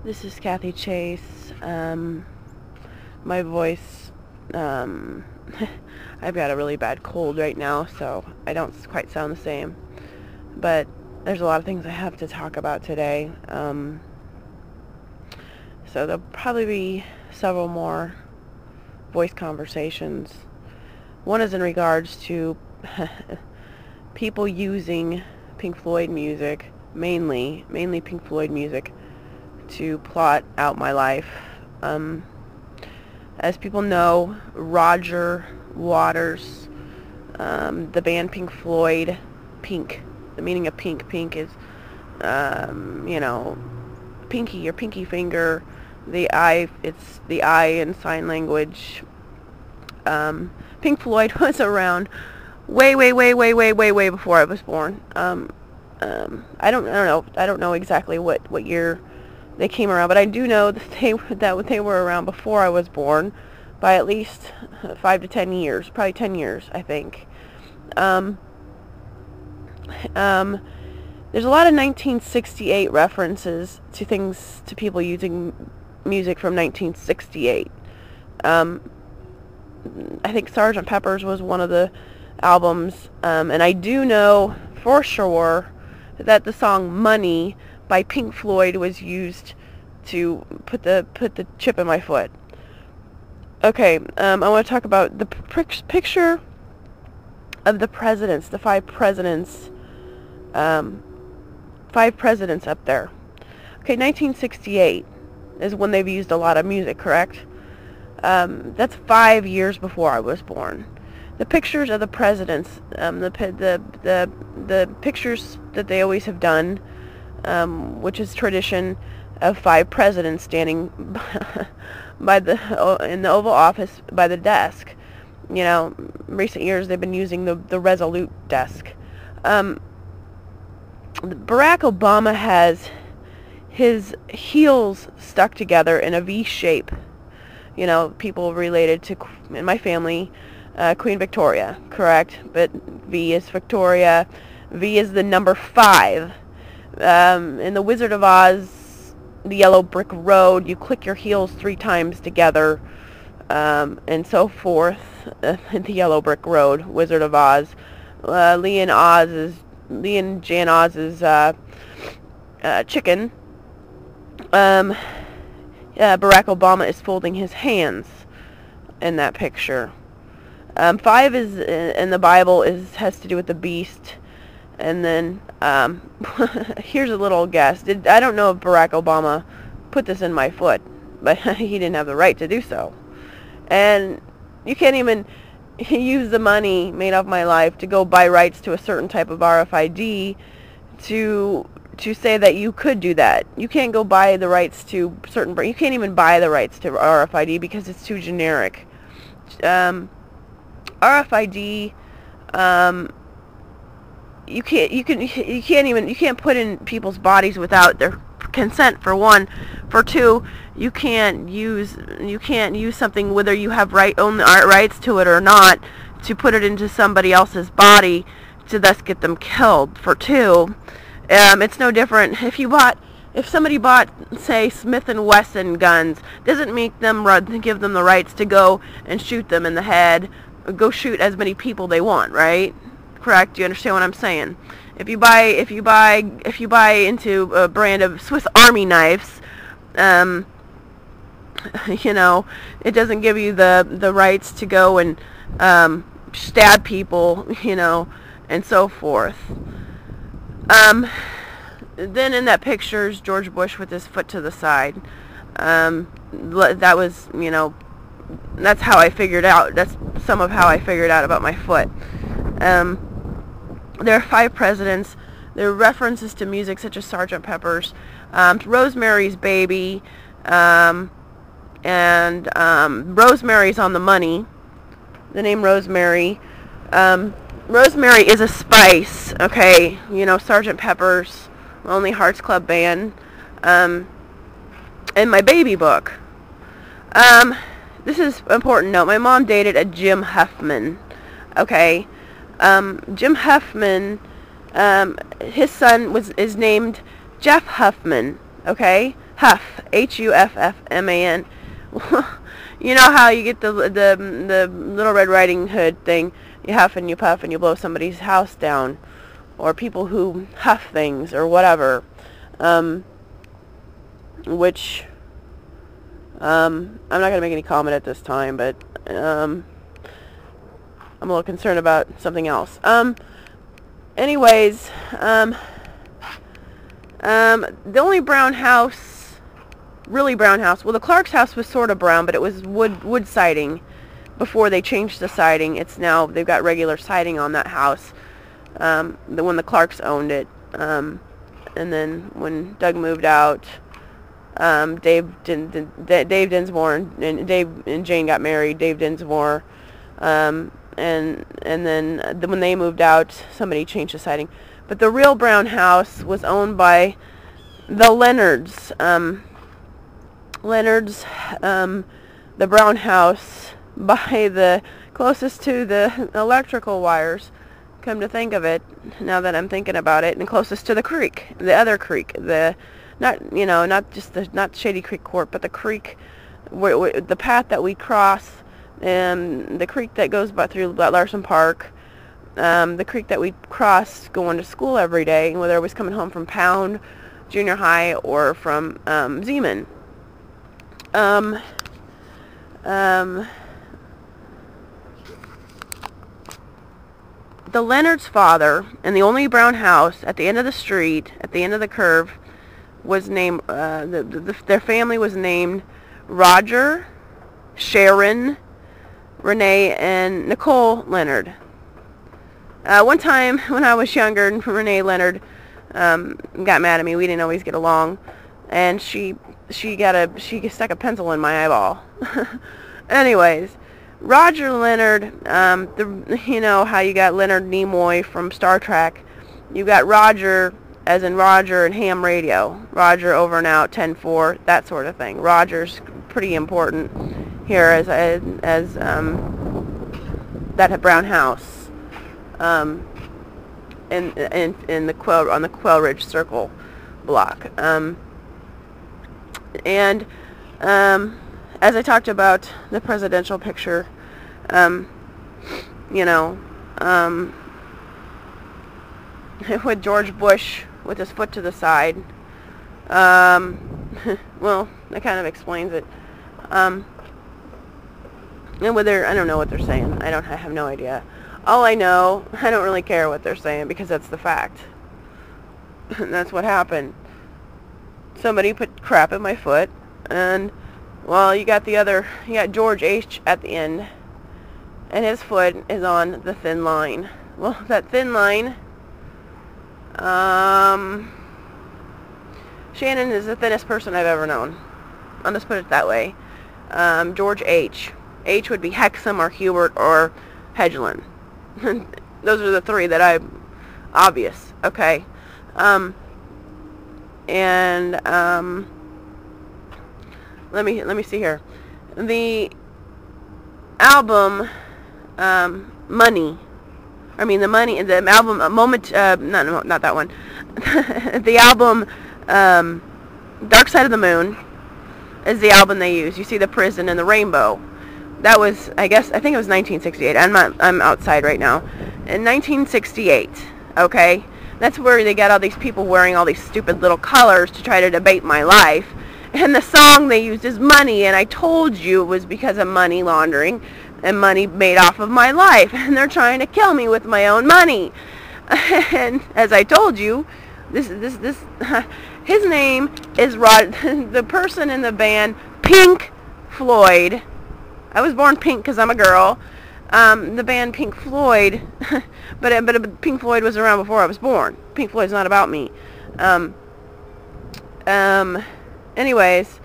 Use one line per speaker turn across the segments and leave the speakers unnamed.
This is Kathy Chase. My voice, I've got a really bad cold right now, so I don't quite sound the same. But there's a lot of things I have to talk about today. So there'll probably be several more voice conversations. One is in regards to people using Pink Floyd music, mainly Pink Floyd music, to plot out my life. As people know, Roger Waters, the band Pink Floyd, Pink, the meaning of pink is, pinky, your pinky finger, the eye, it's the eye in sign language. Pink Floyd was around way before I was born. I don't know exactly what year they came around, but I do know that they were around before I was born by at least 5 to 10 years, probably 10 years, I think. There's a lot of 1968 references to people using music from 1968. I think Sgt. Pepper's was one of the albums, and I do know for sure that the song Money by Pink Floyd was used to put the chip in my foot. Okay, I want to talk about the picture of the presidents, the five presidents up there. Okay, 1968 is when they've used a lot of music, correct? That's 5 years before I was born. The pictures of the presidents, the pictures that they always have done, which is tradition of 5 presidents standing in the Oval Office by the desk. You know, recent years they've been using the Resolute desk. Barack Obama has his heels stuck together in a V shape. You know, people related to, in my family, Queen Victoria, correct? But V is Victoria. V is the number 5. In The Wizard of Oz, the yellow brick road, you click your heels 3 times together, and so forth. The yellow brick road, Wizard of Oz. Lee and Jan Oz's chicken. Barack Obama is folding his hands in that picture. 5 is in the Bible has to do with the beast. And then here's a little guess. I don't know if Barack Obama put this in my foot, but he didn't have the right to do so. And you can't even use the money made off my life to go buy rights to a certain type of RFID to say that you could do that. You can't go buy the rights to you can't even buy the rights to RFID because it's too generic. RFID, you can't put in people's bodies without their consent, for one. For two, you can't use something whether you have own rights to it or not to put it into somebody else's body to thus get them killed. For two, it's no different if somebody bought, say, Smith & Wesson guns, doesn't make them give them the rights to go and shoot them in the head, or go shoot as many people they want, right? Correct? Do you understand what I'm saying? If you buy into a brand of Swiss Army knives, you know, it doesn't give you the rights to go and stab people, you know, and so forth. Then in that picture is George Bush with his foot to the side. That was, you know, that's how I figured out. That's some of how I figured out about my foot. There are 5 presidents. There are references to music such as Sgt. Pepper's, Rosemary's Baby, and Rosemary's on the Money. The name Rosemary. Rosemary is a spice, okay? You know, Sgt. Pepper's, Lonely Hearts Club Band, in my baby book. This is an important note. My mom dated a Jim Huffman, okay? Jim Huffman, his son is named Jeff Huffman, okay? Huff, Huffman. You know how you get the Little Red Riding Hood thing? You huff and you puff and you blow somebody's house down, or people who huff things or whatever. Which I'm not going to make any comment at this time, but I'm a little concerned about something else. Anyways, the only brown house, really brown house, well, the Clark's house was sort of brown, but it was wood siding before they changed the siding. It's now, they've got regular siding on that house, when the Clarks owned it. And then when Doug moved out, Dave Dinsmore and Dave and Jane got married. Dave Dinsmore, and then when they moved out, somebody changed the siding. But the real brown house was owned by the Leonards. The brown house by the closest to the electrical wires. Come to think of it, now that I'm thinking about it, and closest to the creek, the other creek, not Shady Creek Court, but the creek, where the path that we cross, the creek that goes through Larson Park, the creek that we cross going to school every day, whether I was coming home from Pound Junior High or from Zeman. The Leonard's father, and the only brown house at the end of the street, at the end of the curve, was named, their family was named Roger, Sharon, Renee, and Nicole Leonard. One time when I was younger, Renee Leonard got mad at me. We didn't always get along, and she stuck a pencil in my eyeball. Anyways, Roger Leonard, you know how you got Leonard Nimoy from Star Trek. You got Roger, as in Roger and ham radio. Roger over and out, 10-4, that sort of thing. Roger's pretty important here as that brown house, in the on the Quail Ridge Circle block. As I talked about the presidential picture, with George Bush with his foot to the side, well, that kind of explains it. And whether, I don't know what they're saying. I have no idea. All I know, I don't really care what they're saying, because that's the fact. That's what happened. Somebody put crap in my foot, and, well, you got George H. at the end, and his foot is on the thin line. Well, that thin line, Shannon is the thinnest person I've ever known. I'll just put it that way. George H. H would be Hexham or Hubert or Hedgeland. Those are the three that obvious, okay? Let me see here. The album, Money. I mean, the album, Moment, not that one. The album, Dark Side of the Moon is the album they use. You see the prison and the rainbow. That was, I think it was 1968. I'm outside right now. In 1968, okay? That's where they got all these people wearing all these stupid little colors to try to debate my life. And the song they used is Money, and I told you it was because of money laundering and money made off of my life. And they're trying to kill me with my own money. And as I told you, his name is the person in the band Pink Floyd. I was born pink because I'm a girl. The band Pink Floyd, but Pink Floyd was around before I was born. Pink Floyd's not about me. Anyways,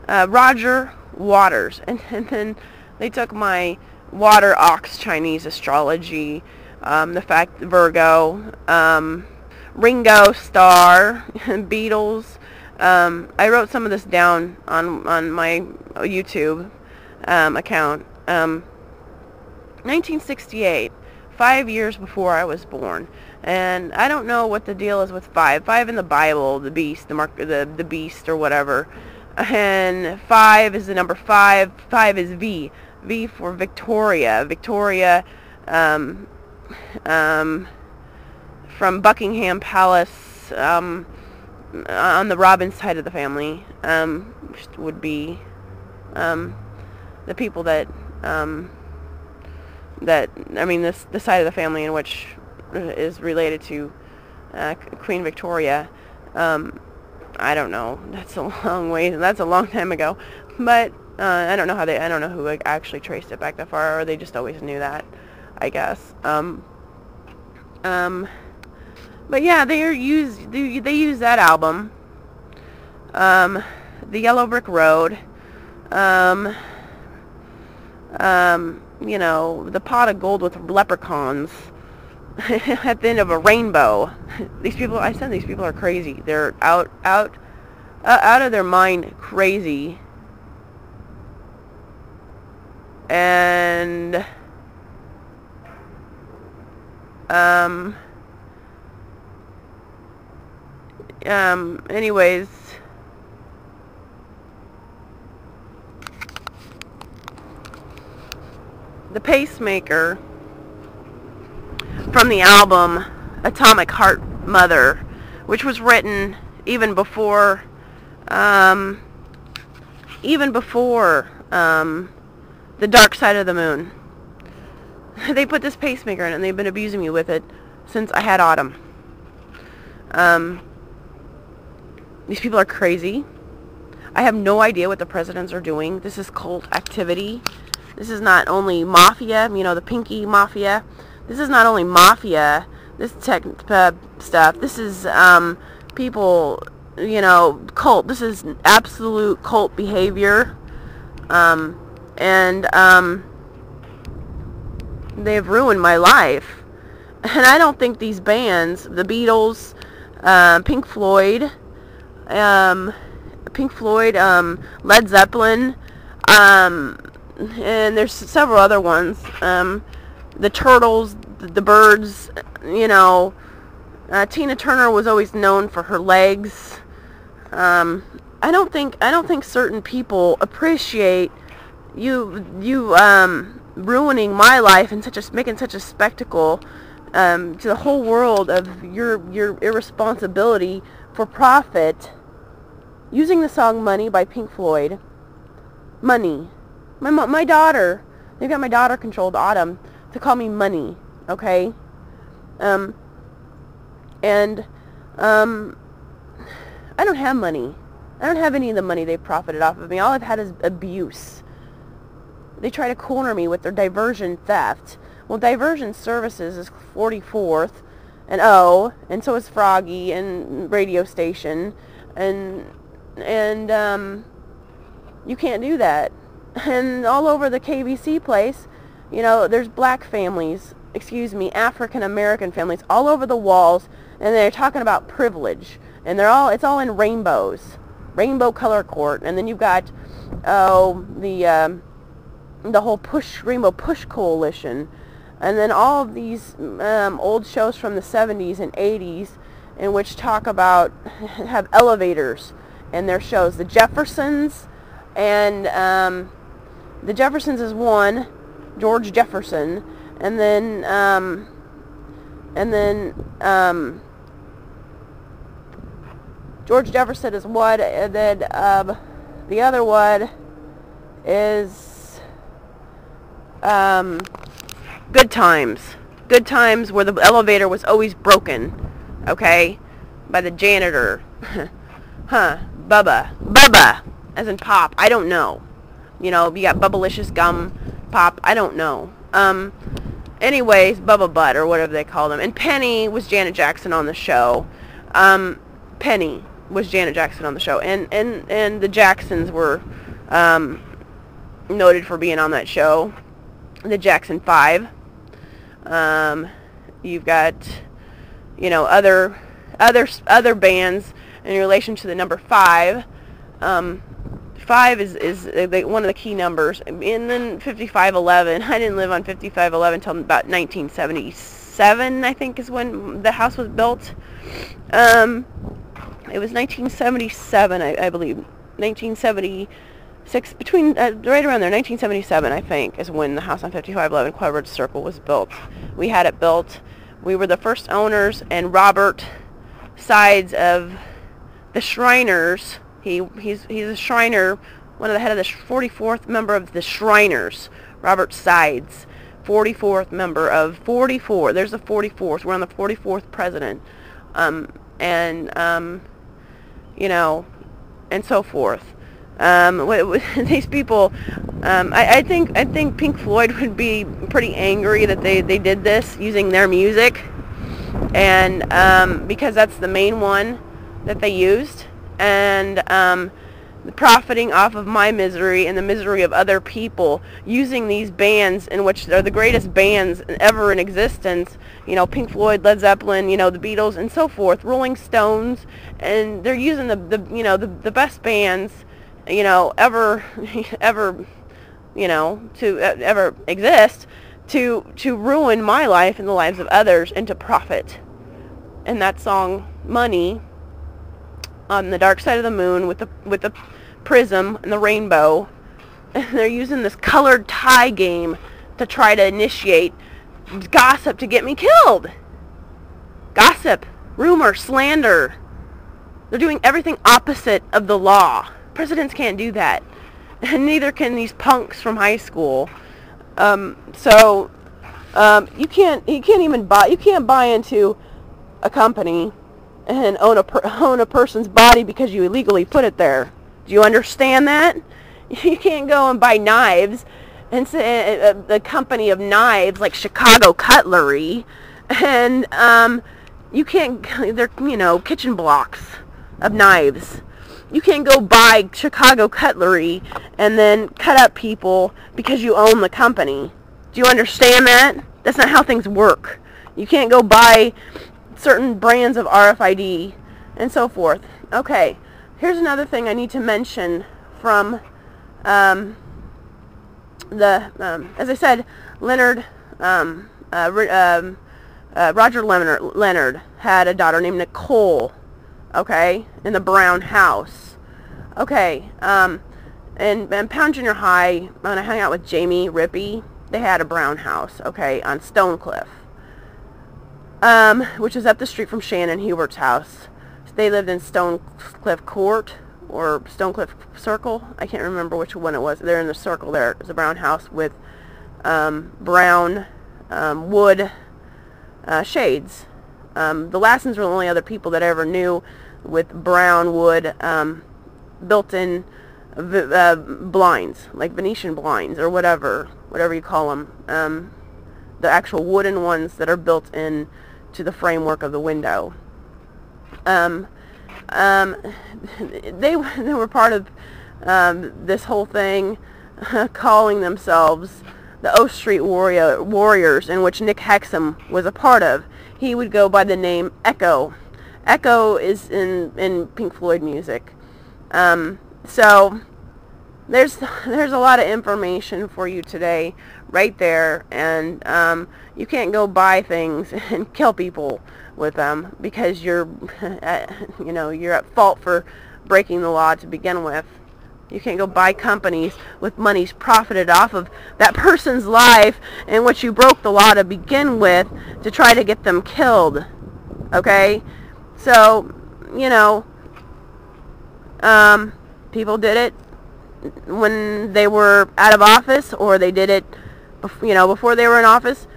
Roger Waters, and then they took my water ox Chinese astrology, the fact Virgo, Ringo Starr, Beatles. I wrote some of this down on my YouTube account. 1968, 5 years before I was born. And I don't know what the deal is with 5. 5 in the Bible, the beast, the beast or whatever. And 5 is the number 5. 5 is V. V for Victoria. Victoria, from Buckingham Palace, on the Robin side of the family, would be the people the side of the family in which is related to Queen Victoria. I don't know. That's a long way. That's a long time ago. But I don't know who actually traced it back that far, or they just always knew that, I guess. But yeah, they use that album, The Yellow Brick Road, The Pot of Gold with Leprechauns at the end of a rainbow. These people are crazy. They're out of their mind crazy. And anyways, the pacemaker from the album Atomic Heart Mother, which was written even before The Dark Side of the Moon. They put this pacemaker in it, and they've been abusing me with it since I had Autumn. These people are crazy. I have no idea what the presidents are doing. This is cult activity. This is not only mafia, the Pinky Mafia. This is not only mafia, this tech stuff. This is people, cult. This is absolute cult behavior. They've ruined my life. And I don't think these bands, the Beatles, Pink Floyd, Led Zeppelin, and there's several other ones, the Turtles, the Byrds, Tina Turner was always known for her legs. I don't think certain people appreciate you ruining my life and making such a spectacle to the whole world of your irresponsibility for profit. Using the song Money by Pink Floyd. Money. My daughter, they've got my daughter controlled, Autumn, to call me Money, okay? I don't have money. I don't have any of the money they've profited off of me. All I've had is abuse. They try to corner me with their diversion theft. Well, Diversion Services is 44th and O, and so is Froggy and Radio Station, and you can't do that. And all over the KBC place, there's black families, African American families all over the walls, and they're talking about privilege, and it's all in rainbows, rainbow color court, and then you've got the whole Rainbow Push Coalition, and then all of these old shows from the 70s and 80s in which have elevators in their shows. The Jeffersons, and the Jeffersons is one, George Jefferson, and then George Jefferson is one, and then the other one is Good Times. Good Times, where the elevator was always broken, okay, by the janitor. Bubba, as in Pop. I don't know. You got Bubblicious Gum Pop. I don't know. Anyways, Bubba Butt, or whatever they call them. And Penny was Janet Jackson on the show. Penny was Janet Jackson on the show. And the Jacksons were noted for being on that show. The Jackson 5. You've got, other bands in relation to the number 5. 5 is one of the key numbers. And then 5511, I didn't live on 5511 until about 1977, I think, is when the house was built. It was 1977, I believe. 1976, between, right around there, 1977, I think, is when the house on 5511 Quail Ridge Circle was built. We had it built. We were the first owners, and Robert Sides of the Shriners, he's a Shriner, one of the head of the 44th member of the Shriners, Robert Sides, 44th member of 44. There's the 44th. We're on the 44th president, you know, and so forth. These people, I think Pink Floyd would be pretty angry that they did this using their music, and because that's the main one that they used, and profiting off of my misery and the misery of other people, using these bands, in which are the greatest bands ever in existence, you know, Pink Floyd, Led Zeppelin, you know, the Beatles, and so forth, Rolling Stones, and they're using the best bands, you know, ever, you know, to ever exist, to ruin my life and the lives of others, and to profit. And that song, Money, on the Dark Side of the Moon, with the prism and the rainbow, and they're using this colored tie game to try to initiate gossip to get me killed. Gossip, rumor, slander. They're doing everything opposite of the law. Presidents can't do that, and neither can these punks from high school. You can't buy into a company and own a person's body because you illegally put it there. Do you understand that? You can't go and buy knives and say a company of knives like Chicago Cutlery, and you can't. They're, you know, kitchen blocks of knives. You can't go buy Chicago Cutlery and then cut up people because you own the company. Do you understand that? That's not how things work. You can't go buy certain brands of RFID and so forth. Okay, here's another thing I need to mention from as I said, Leonard, Roger Leonard had a daughter named Nicole, okay, in the Brown house. Okay, and Pound Junior High, when I hung out with Jamie Rippey, they had a Brown house, okay, on Stonecliff, which is up the street from Shannon Hubert's house. They lived in Stonecliff Court, or Stonecliff Circle. I can't remember which one it was. They're in the circle there. It was a brown house with brown wood shades. The Lassens were the only other people that I ever knew with brown wood built-in blinds, like Venetian blinds or whatever you call them. The actual wooden ones that are built in to the framework of the window. They were part of this whole thing, calling themselves the O Street Warriors, in which Nick Hexum was a part of. He would go by the name Echo. Echo is in Pink Floyd music. So there's a lot of information for you today right there, and you can't go buy things and kill people with them because you're you're at fault for breaking the law to begin with. You can't go buy companies with monies profited off of that person's life in which you broke the law to begin with to try to get them killed. Okay? So, you know, people did it when they were out of office, or they did it, you know, before they were in office.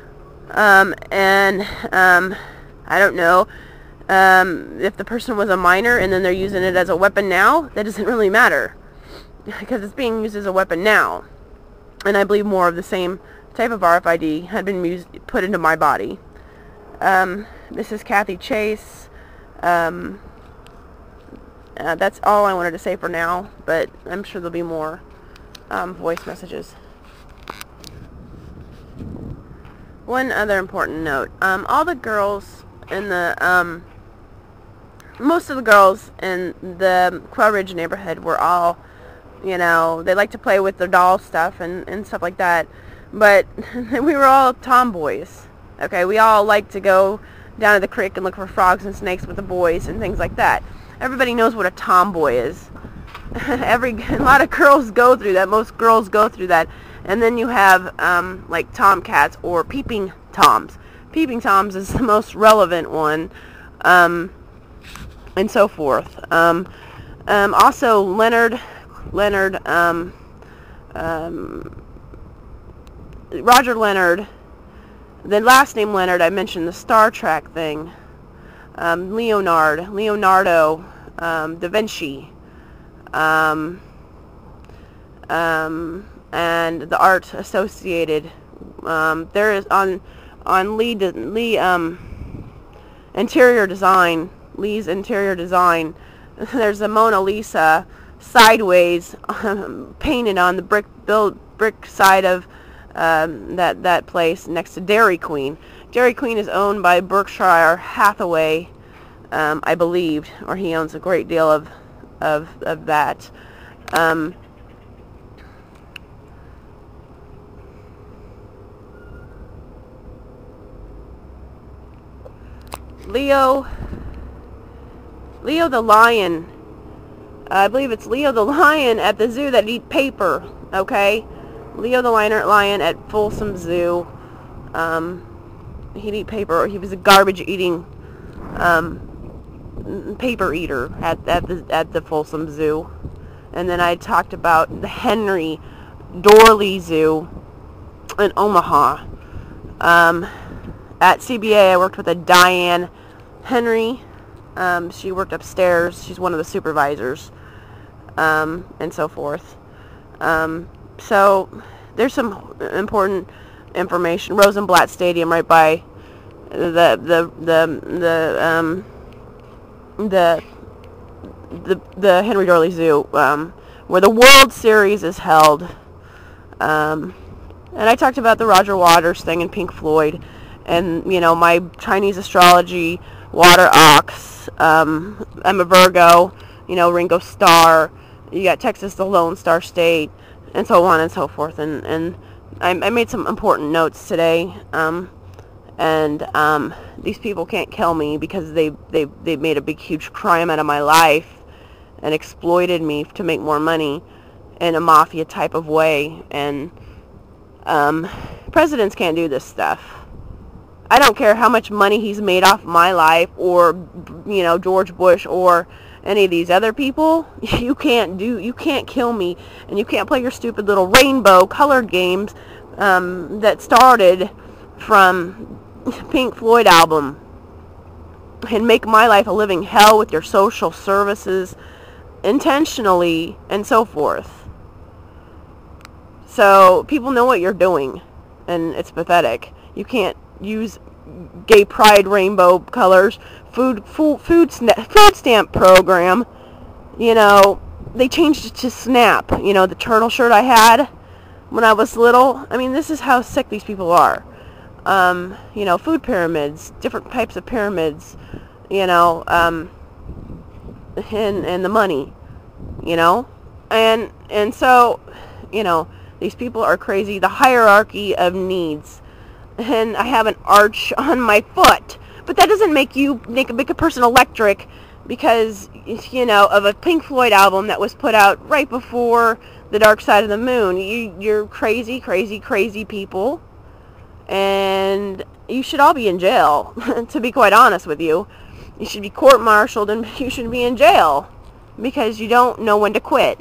I don't know if the person was a minor and then they're using it as a weapon now. That doesn't really matter, because it's being used as a weapon now. And I believe more of the same type of RFID had been put into my body. This is Kathy Chase. That's all I wanted to say for now, but I'm sure there'll be more voice messages. One other important note. All the girls in the, most of the girls in the Quail Ridge neighborhood were all You know, they like to play with their doll stuff and stuff like that. But we were all tomboys. Okay, we all like to go down to the creek and look for frogs and snakes with the boys and things like that. Everybody knows what a tomboy is. A lot of girls go through that. Most girls go through that. And then you have like tomcats or peeping toms. Peeping toms is the most relevant one, and so forth. Also Leonard, Roger Leonard. The last name Leonard, I mentioned the Star Trek thing. Leonardo, Da Vinci, and the art associated. There is on interior design. Lee's interior design. There's a Mona Lisa sideways, painted on the brick side of that place next to Dairy Queen. Dairy Queen is owned by Berkshire Hathaway, I believe, or he owns a great deal of that. Leo the lion. I believe it's Leo the lion at the zoo that eat paper. Okay, Leo the lion at Folsom Zoo. He'd eat paper. He was a garbage eating paper eater at the Folsom Zoo. And then I talked about the Henry Dorley Zoo in Omaha. At CBA, I worked with a Diane Henry. She worked upstairs. She's one of the supervisors, and so forth. So there's some important information. Rosenblatt Stadium, right by the Henry Dorley Zoo, where the World Series is held. And I talked about the Roger Waters thing and Pink Floyd, and, you know, my Chinese astrology, water ox, I'm a Virgo, you know, Ringo Starr, you got Texas, the Lone Star State, and so on and so forth. And I made some important notes today, and these people can't kill me because they made a big, huge crime out of my life and exploited me to make more money in a mafia type of way. And presidents can't do this stuff. I don't care how much money he's made off my life, or, you know, George Bush or any of these other people. You can't kill me, and you can't play your stupid little rainbow colored games that started from Pink Floyd album and make my life a living hell with your social services intentionally and so forth. So people know what you're doing, and it's pathetic. You can't use gay pride rainbow colors, food stamp program. You know, they changed it to SNAP. You know, the turtle shirt I had when I was little. I mean, this is how sick these people are. You know, food pyramids, different types of pyramids, you know, and the money, you know, and so, you know, these people are crazy. The hierarchy of needs. And I have an arch on my foot, but that doesn't make a person electric, because, you know, of a Pink Floyd album that was put out right before The Dark Side of the Moon. You're crazy, crazy, crazy people, and you should all be in jail. To be quite honest with you, you should be court-martialed and you should be in jail because you don't know when to quit.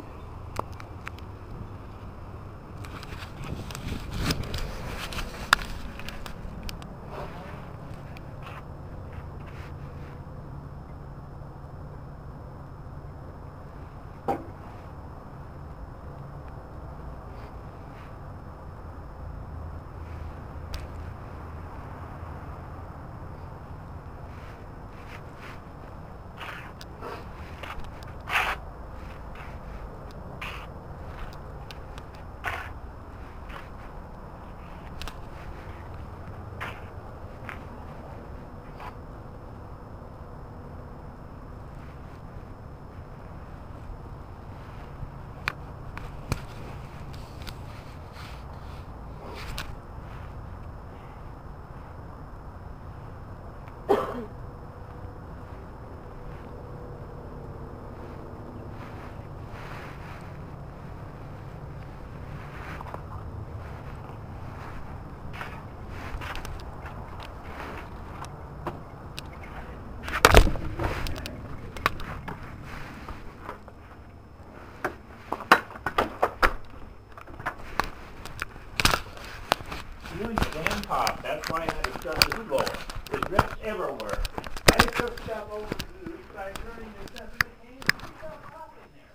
You and your damn cough. That's why I had to shut this floor. There's drips everywhere. I took stuff over to by turning this stuff in the can. You got cough in there.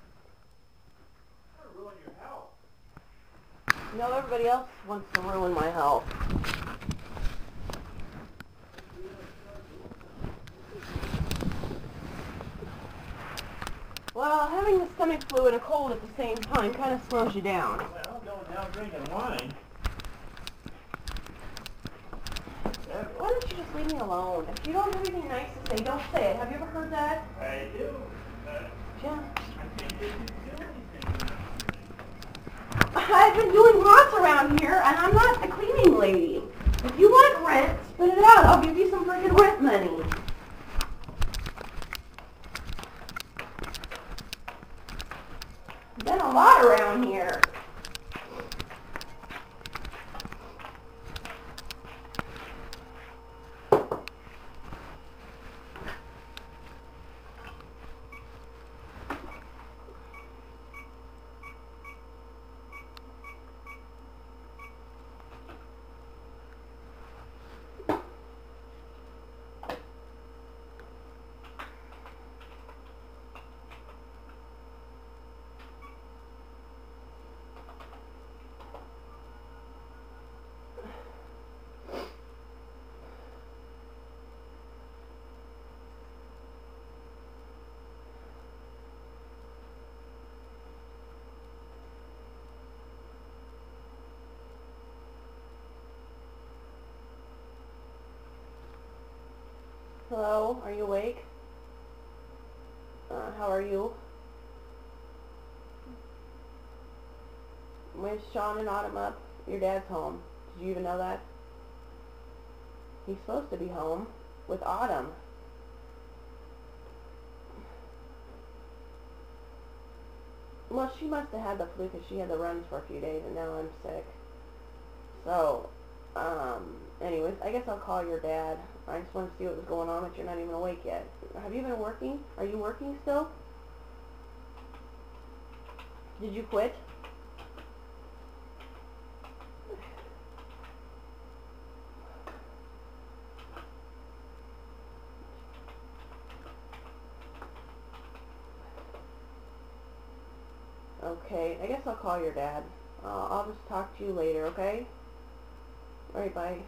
That'll ruin your health.
No, everybody else wants to ruin my health. Well, having the stomach flu and a cold at the same time kind of slows you down.
Well, going down drinking wine.
Why don't you just leave me alone? If you don't have anything nice to say, don't say it. Have you ever heard that?
I do.
Yeah.
I can't get you to do anything.
I've been doing lots around here, and I'm not the cleaning lady. If you want rent, spit it out. I'll give you some freaking rent money. Been a lot around here. Hello, are you awake? How are you? Where's Sean and Autumn up? Your dad's home. Did you even know that? He's supposed to be home with Autumn. Well, she must have had the flu because she had the runs for a few days and now I'm sick. So, anyways, I guess I'll call your dad. I just want to see what was going on, but you're not even awake yet. Have you been working? Are you working still? Did you quit? Okay, I guess I'll call your dad. I'll just talk to you later, okay? Alright, bye.